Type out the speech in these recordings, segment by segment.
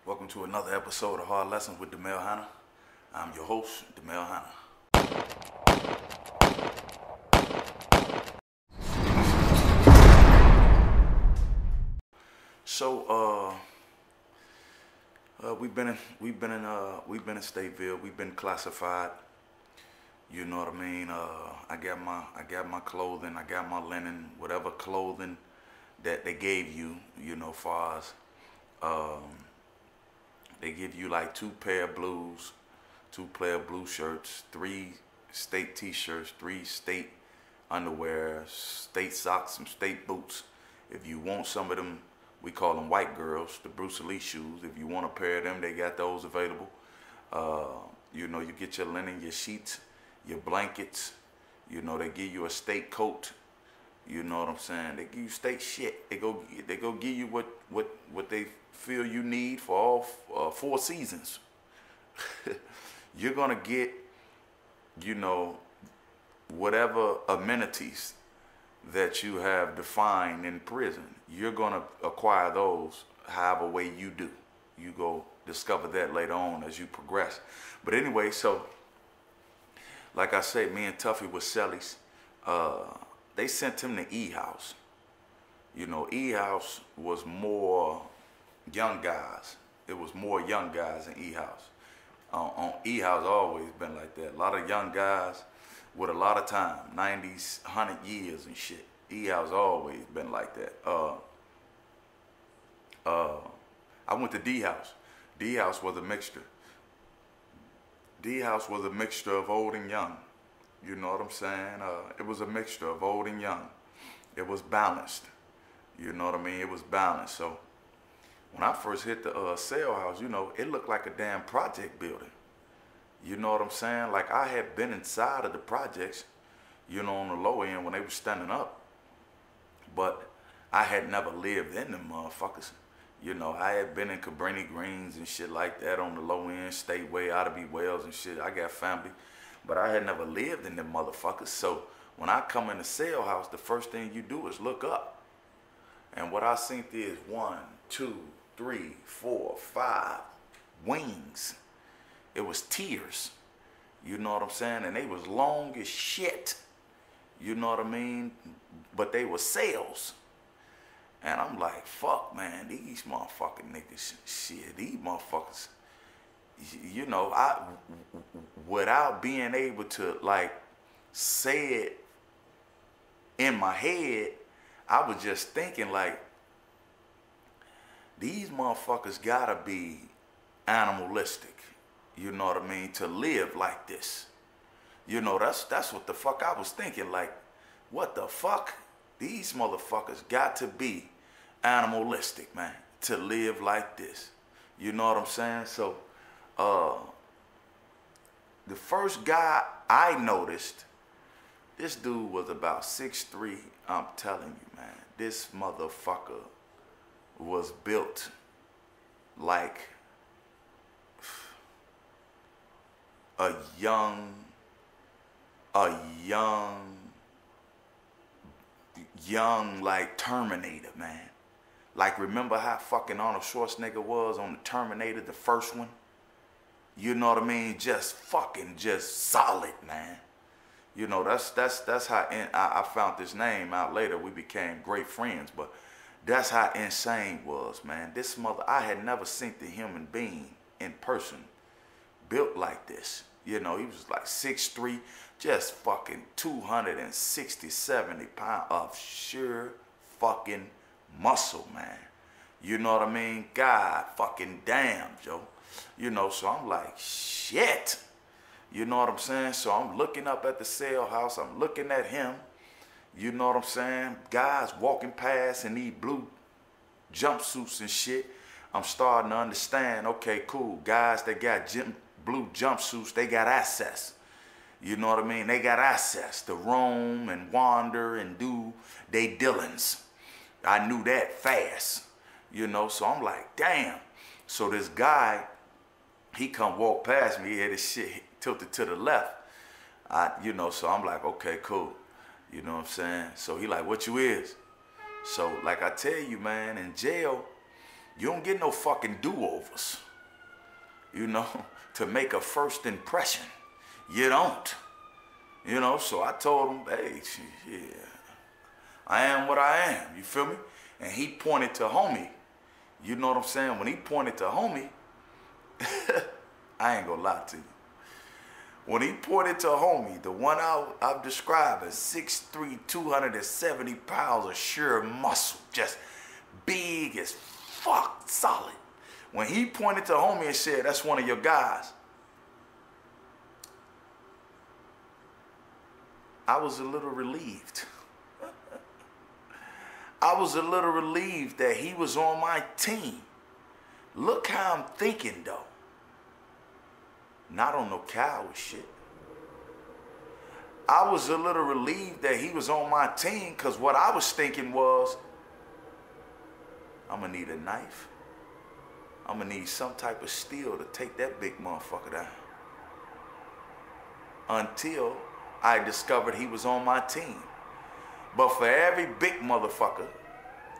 Welcome to another episode of Hard Lessons with Demel Hannah. I'm your host, Demel Hannah. So, we've been in Stateville. We've been classified. You know what I mean? I got my clothing. I got my linen, whatever clothing that they gave you. You know, far as they give you like 2 pair of blues, 2 pair of blue shirts, 3 state t-shirts, 3 state underwear, state socks, some state boots. If you want some of them, we call them white girls, the Bruce Lee shoes. If you want a pair of them, they got those available. You know, you get your linen, your sheets, your blankets. You know, they give you a state coat. You know what I'm saying? They give you state shit. They go give you what they feel you need for all 4 seasons. You're gonna get, you know, whatever amenities that you have defined in prison. You're gonna acquire those however way you do. You go discover that later on as you progress. But anyway, so like I said, me and Tuffy was Sellies. They sent him to E-House. You know, E-House was more young guys. It was more young guys in E-House. On E-House always been like that. A lot of young guys with a lot of time, 90s, 100 years and shit. E-House always been like that. I went to D-House. D-House was a mixture. D-House was a mixture of old and young. You know what I'm saying? It was a mixture of old and young. It was balanced. You know what I mean? It was balanced. So when I first hit the sale house, you know, it looked like a damn project building. You know what I'm saying? Like I had been inside of the projects, you know, on the low end when they were standing up. But I had never lived in them motherfuckers. You know, I had been in Cabrini Greens and shit like that on the low end, Stateway, Otterby Wells and shit. I got family. But I had never lived in them motherfuckers. So when I come in the sale house, the first thing you do is look up. And what I seen is 1, 2, 3, 4, 5 wings. It was tiers. You know what I'm saying? And they was long as shit. You know what I mean? But they were sales. And I'm like, fuck, man, these motherfucking niggas, shit, these motherfuckers, you know, without being able to, like, say it in my head, I was just thinking, like, these motherfuckers gotta be animalistic, you know what I mean, to live like this. You know, that's what the fuck I was thinking, like, what the fuck? These motherfuckers got to be animalistic, man, to live like this. You know what I'm saying? So, the first guy I noticed, this dude was about 6'3". I'm telling you, man, this motherfucker was built like a young like Terminator, man. Like, remember how fucking Arnold Schwarzenegger was on the Terminator, the first one? You know what I mean? Just fucking solid, man. You know, that's how I found this name out later. We became great friends, but that's how insane was, man. This mother, I had never seen the human being in person built like this. You know, he was like 6'3", just fucking 260, 70 pounds of sheer fucking muscle, man. You know what I mean? God fucking damn, Joe. You know, so I'm like, shit. You know what I'm saying? So I'm looking up at the sale house. I'm looking at him. You know what I'm saying? Guys walking past in these blue jumpsuits and shit. I'm starting to understand, okay, cool. Guys that got blue jumpsuits, they got access. You know what I mean? They got access to roam and wander and do they dealings. I knew that fast. You know, so I'm like, damn. So this guy, he come walk past me, he had his shit tilted to the left. You know, so I'm like, okay, cool. You know what I'm saying? So he like, what you is? So like I tell you, man, in jail, You don't get no fucking do-overs, you know, to make a first impression. You don't. You know, so I told him, hey, yeah, I am what I am, you feel me? And he pointed to homie. You know what I'm saying? When he pointed to homie, I ain't gonna lie to you. When he pointed to homie, the one I've described as 6'3", 270 pounds of sheer muscle, just big as fuck, solid. When he pointed to homie and said, that's one of your guys, I was a little relieved. I was a little relieved that he was on my team. Look how I'm thinking though. Not on no coward shit. I was a little relieved that he was on my team because what I was thinking was, I'm gonna need a knife. I'm gonna need some type of steel to take that big motherfucker down. Until I discovered he was on my team. But for every big motherfucker,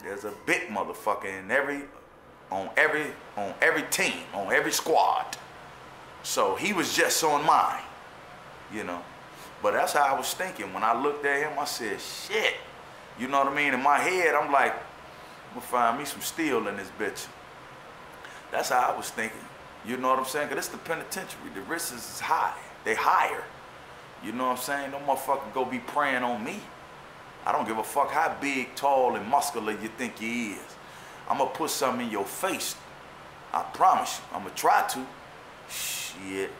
there's a big motherfucker on every team, on every squad. So he was just on mine, you know. But that's how I was thinking. When I looked at him, I said, shit. You know what I mean? In my head, I'm like, I'm gonna find me some steel in this bitch. That's how I was thinking. You know what I'm saying? Because it's the penitentiary. The risk is high. They higher. You know what I'm saying? No motherfucker go be preying on me. I don't give a fuck how big, tall, and muscular you think you is. I'm gonna put something in your face. I promise you. I'm gonna try to. Shit.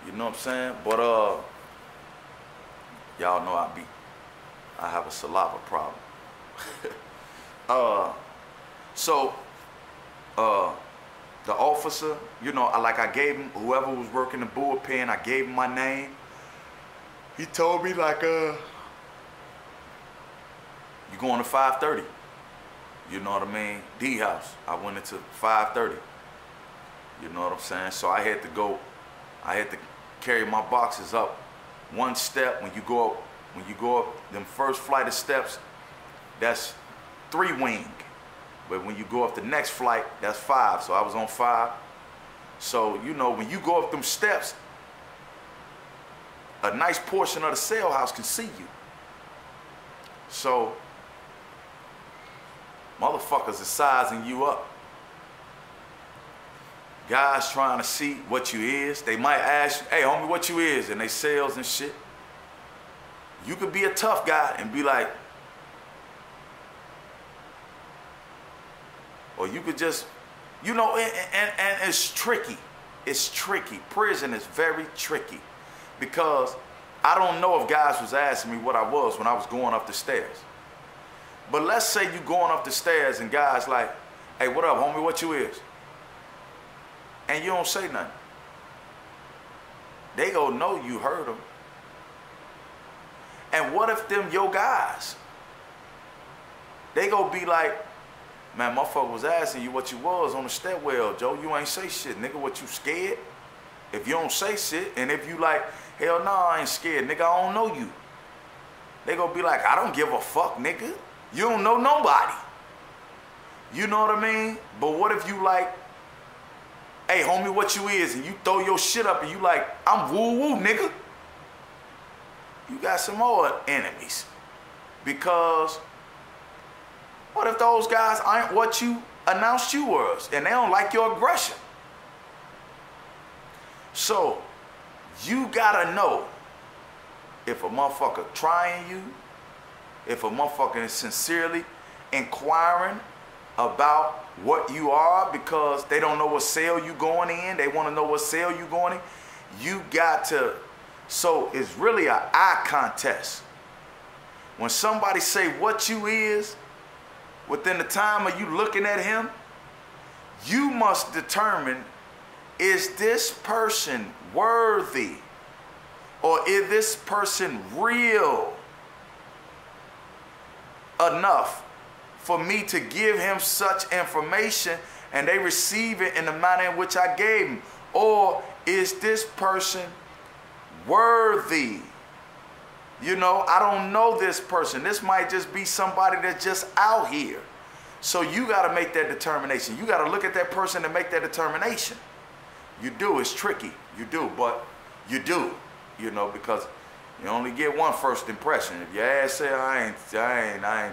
You know what I'm saying? But y'all know I have a saliva problem. The officer, you know, I gave him, whoever was working the bullpen, I gave him my name. He told me like, you going to 5:30. You know what I mean? D house. I went into 5:30. You know what I'm saying? So I had to carry my boxes up one step. When you go up them first flight of steps, that's 3 wing. But when you go up the next flight, that's 5. So I was on 5. So, you know, when you go up them steps, a nice portion of the cell house can see you. So, motherfuckers are sizing you up. Guys trying to see what you is. They might ask you, hey, homie, what you is? And they sales and shit. You could be a tough guy and be like, or you could just, you know, and it's tricky. It's tricky. Prison is very tricky because I don't know if guys was asking me what I was when I was going up the stairs. But let's say you going up the stairs and guys like, hey, what up, homie, what you is? And you don't say nothing. They gonna know you heard them. And what if them your guys? They gonna be like, man, motherfucker was asking you what you was on the stairwell, Joe. You ain't say shit, nigga. What, you scared? If you don't say shit, and if you like, hell no, I ain't scared, nigga, I don't know you. They gonna be like, I don't give a fuck, nigga. You don't know nobody. You know what I mean? But what if you like, hey, homie, what you is? And you throw your shit up and you like, I'm woo-woo, nigga. You got some more enemies. Because what if those guys aren't what you announced you was and they don't like your aggression? So you gotta know if a motherfucker trying you, if a motherfucker is sincerely inquiring about what you are because they don't know what cell you going in, they want to know what cell you going in, you got to, so it's really an eye contest. When somebody say what you is, within the time of you looking at him, you must determine, is this person worthy or is this person real enough for me to give him such information and they receive it in the manner in which I gave him? Or is this person worthy? You know, I don't know this person. This might just be somebody that's just out here. So you got to make that determination. You got to look at that person and make that determination. You do. It's tricky. You do, but you do. You know, because you only get one first impression. If your ass say I ain't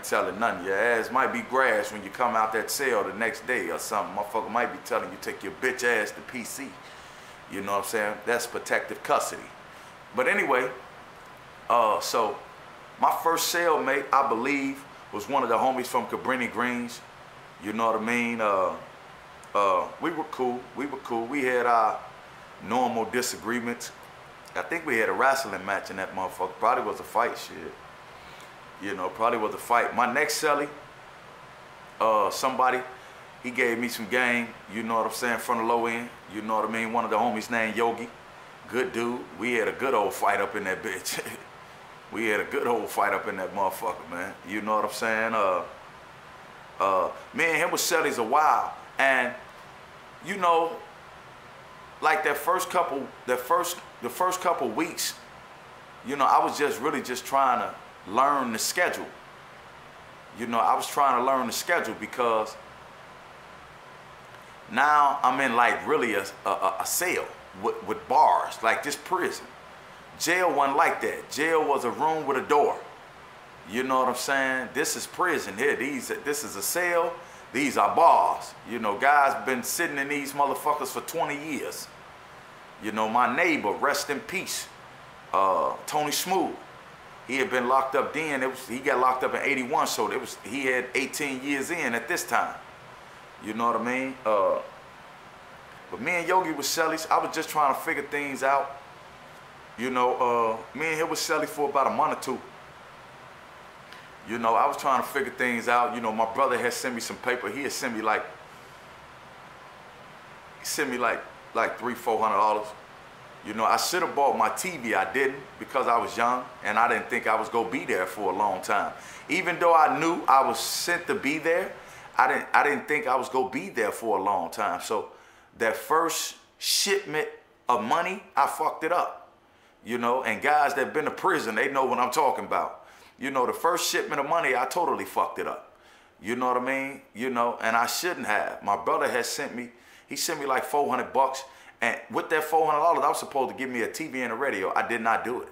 telling nothing, your ass might be grass when you come out that cell the next day or something. Motherfucker might be telling you take your bitch ass to PC. You know what I'm saying? That's protective custody. But anyway, so my first cellmate, I believe, was one of the homies from Cabrini Greens. You know what I mean? We were cool. We had our normal disagreements. I think we had a wrestling match in that motherfucker. Probably was a fight, shit. You know, probably was a fight. My next cellie, somebody, he gave me some game, you know what I'm saying, from the low end. You know what I mean? One of the homies named Yogi. Good dude. We had a good old fight up in that bitch. We had a good old fight up in that motherfucker, man. You know what I'm saying? Me and him was cellies a while. And, you know, like the first couple weeks, you know, I was just really just trying to learn the schedule. You know, I was trying to learn the schedule because now I'm in like really a cell with bars, like this prison. Jail wasn't like that. Jail was a room with a door. You know what I'm saying? This is prison here. This is a cell. These are bars. You know, guys been sitting in these motherfuckers for 20 years. You know, my neighbor, rest in peace, Tony Smooth. He had been locked up then. He got locked up in 81, so he had 18 years in at this time. You know what I mean? But me and Yogi was cellies. I was just trying to figure things out. You know, me and him was cellies for about a month or two. You know, I was trying to figure things out. You know, my brother had sent me some paper. He had sent me like $300-400. You know, I should have bought my TV. I didn't because I was young and I didn't think I was gonna be there for a long time. Even though I knew I was sent to be there, I didn't think I was gonna be there for a long time. So that first shipment of money, I fucked it up. You know, and guys that been to prison, they know what I'm talking about. You know, the first shipment of money, I totally fucked it up. You know what I mean? You know, and I shouldn't have. My brother had sent me, he sent me like $400. And with that $400, I was supposed to give me a TV and a radio. I did not do it.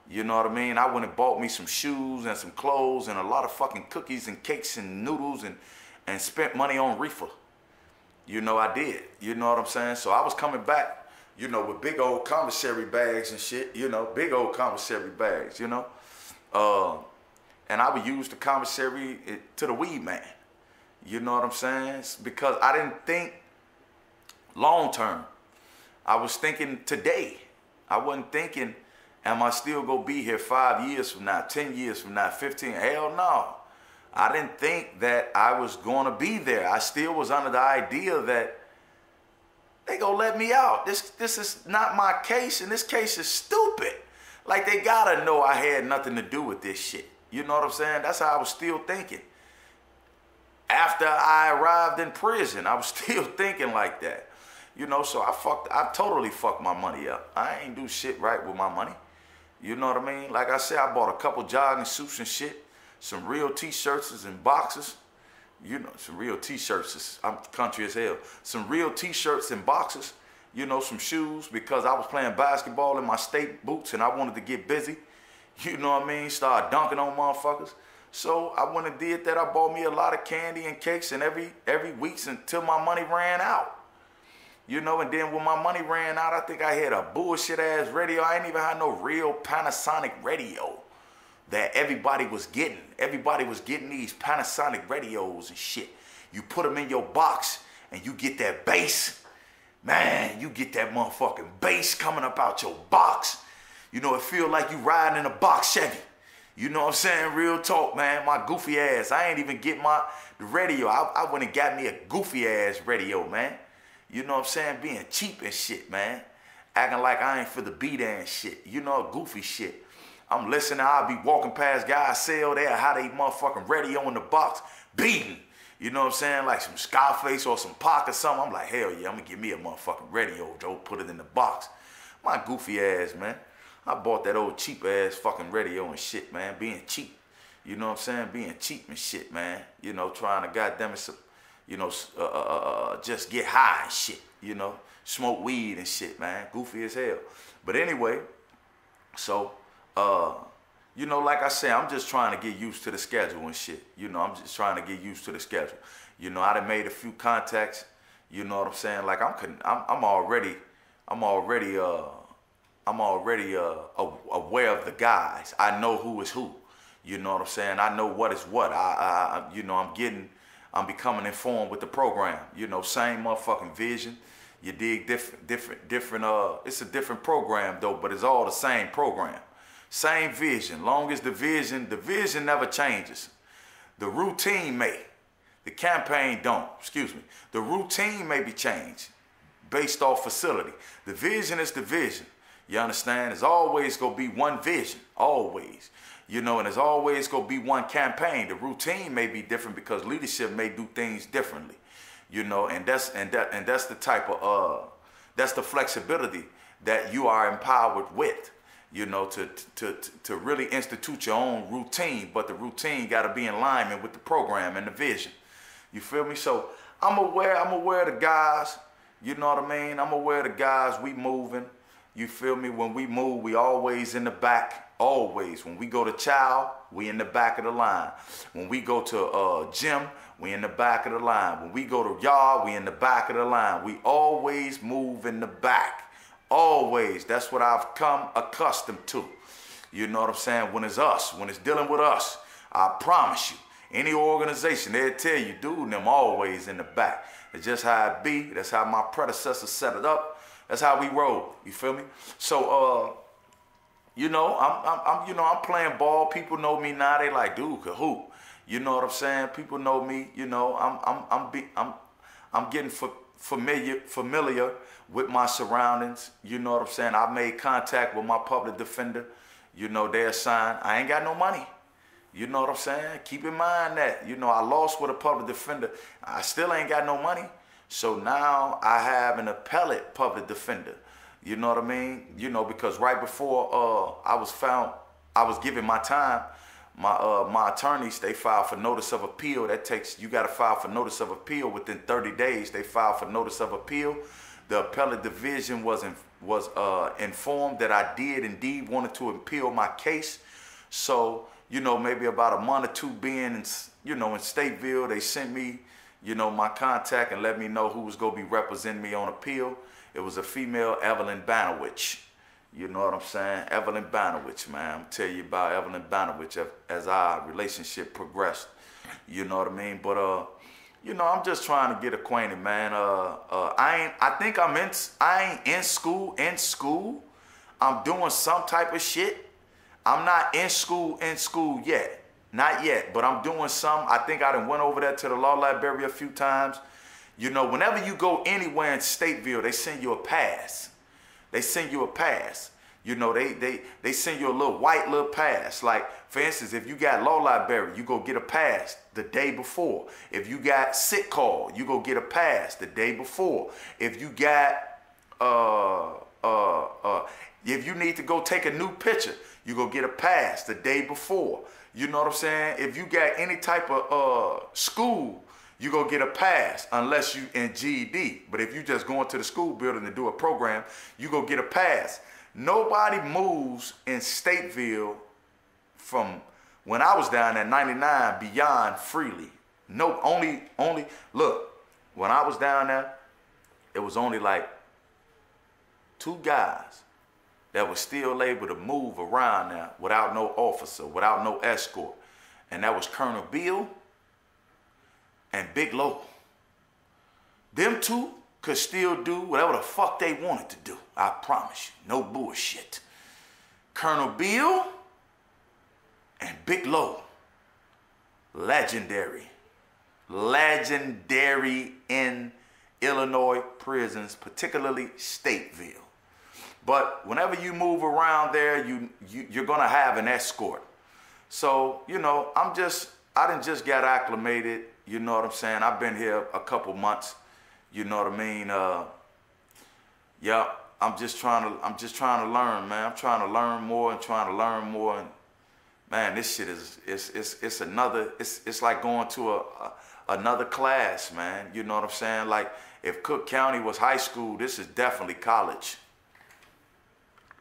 You know what I mean? I went and bought me some shoes and some clothes and a lot of fucking cookies and cakes and noodles and spent money on reefer. You know, I did. You know what I'm saying? So I was coming back, you know, with big old commissary bags and shit, you know, big old commissary bags, you know. And I would use the commissary to the weed man. You know what I'm saying? Because I didn't think long term. I was thinking today. I wasn't thinking, am I still gonna be here 5 years from now, 10 years from now, 15? Hell no. I didn't think that I was gonna be there. I still was under the idea that they gonna let me out. This is not my case, and this case is stupid. Like, they gotta know I had nothing to do with this shit. You know what I'm saying? That's how I was still thinking. After I arrived in prison, I was still thinking like that. You know, so I totally fucked my money up. I ain't do shit right with my money. You know what I mean? Like I said, I bought a couple jogging suits and shit, some real t-shirts and boxers. You know, some real t-shirts. I'm country as hell. Some real t-shirts and boxers. You know, some shoes, because I was playing basketball in my state boots and I wanted to get busy. You know what I mean? Start dunking on motherfuckers. So I went and did that. I bought me a lot of candy and cakes and every week until my money ran out. You know, and then when my money ran out, I think I had a bullshit ass radio. I ain't even had no real Panasonic radio that everybody was getting. Everybody was getting these Panasonic radios and shit. You put them in your box and you get that bass. Man, you get that motherfucking bass coming up out your box. You know, it feel like you riding in a box Chevy. You know what I'm saying? Real talk, man. My goofy ass. I ain't even get the radio. I went and got me a goofy ass radio, man. You know what I'm saying? Being cheap and shit, man. Acting like I ain't for the beat and shit. You know, goofy shit. I'm listening. I'll be walking past guys sell there, how they motherfucking radio in the box, beating. You know what I'm saying? Like some Scarface or some Pac or something. I'm like, hell yeah, I'm gonna give me a motherfucking radio, Joe. Put it in the box. My goofy ass, man. I bought that old cheap ass fucking radio and shit, man. Being cheap. You know what I'm saying? Being cheap and shit, man. You know, trying to goddamn it, you know, just get high and shit. You know, smoke weed and shit, man. Goofy as hell. But anyway, so, you know, like I said, I'm just trying to get used to the schedule and shit. You know, I'm just trying to get used to the schedule. You know, I done made a few contacts. You know what I'm saying? Like I'm already aware of the guys. I know who is who. You know what I'm saying? I know what is what. You know, I'm becoming informed with the program. You know, same motherfucking vision. You dig? Different. It's a different program though, but it's all the same program. Same vision. Long as the vision never changes. The routine may. The campaign don't. Excuse me. The routine may be changed based off facility. The vision is the vision. You understand? There's always gonna be one vision. Always. You know, and there's always gonna be one campaign. The routine may be different because leadership may do things differently. You know, and that's the type of that's the flexibility that you are empowered with. You know, to really institute your own routine, but the routine got to be in alignment with the program and the vision. You feel me? So I'm aware of the guys. You know what I mean? I'm aware of the guys. We moving. You feel me? When we move, we always in the back. Always. When we go to chow, we in the back of the line. When we go to gym, we in the back of the line. When we go to yard, we in the back of the line. We always move in the back. Always. That's what I've come accustomed to. You know what I'm saying? When it's us, when it's dealing with us, I promise you, any organization, they'll tell you, dude, them always in the back. It's just how it be. That's how my predecessors set it up. That's how we roll. You feel me? So, you know, I'm playing ball. People know me now. They like, dude, could hoop. You know what I'm saying? People know me. You know, I'm getting familiar with my surroundings. You know what I'm saying? I made contact with my public defender. You know, they're assigned. I ain't got no money. You know what I'm saying? Keep in mind that, you know, I lost with a public defender. I still ain't got no money. So now I have an appellate public defender. You know what I mean? You know, because right before I was given my time, my attorneys, they filed for notice of appeal. That takes, you got to file for notice of appeal within 30 days. They filed for notice of appeal. The appellate division was informed that I did indeed wanted to appeal my case. So, you know, maybe about a month or two being in, you know, in Stateville, they sent me, you know, my contact and let me know who was going to be representing me on appeal. It was a female, Evelyn Banowich. You know what I'm saying? Evelyn Banowich, man. I'm tell you about Evelyn Banowich as our relationship progressed. You know what I mean? But, you know, I'm just trying to get acquainted, man. I ain't in school. I'm doing some type of shit. I'm not in school yet. Not yet, but I'm doing some. I think I done went over there to the law library a few times. You know, whenever you go anywhere in Stateville, they send you a pass. They send you a pass. You know, they send you a white little pass. Like, for instance, if you got law library, you go get a pass the day before. If you got sick call, you go get a pass the day before. If you got, if you need to go take a new picture, you go get a pass the day before. You know what I'm saying? If you got any type of school, you go get a pass unless you in GED. But if you just going to the school building to do a program, you go get a pass. Nobody moves in Stateville from when I was down at 99 beyond freely. No, only, look, when I was down there, it was only like 2 guys that was still able to move around now without no officer, without no escort. And that was Colonel Bill and Big Low. Them 2 could still do whatever the fuck they wanted to do. I promise you, no bullshit. Colonel Bill and Big Low, legendary in Illinois prisons, particularly Stateville. But whenever you move around there, you're gonna have an escort. So, you know, I done just got acclimated. You know what I'm saying? I've been here a couple months. You know what I mean? Yeah, I'm just trying to learn, man. I'm trying to learn more and trying to learn more. And Man, this shit is it's another it's like going to another class, man. You know what I'm saying? Like if Cook County was high school, this is definitely college.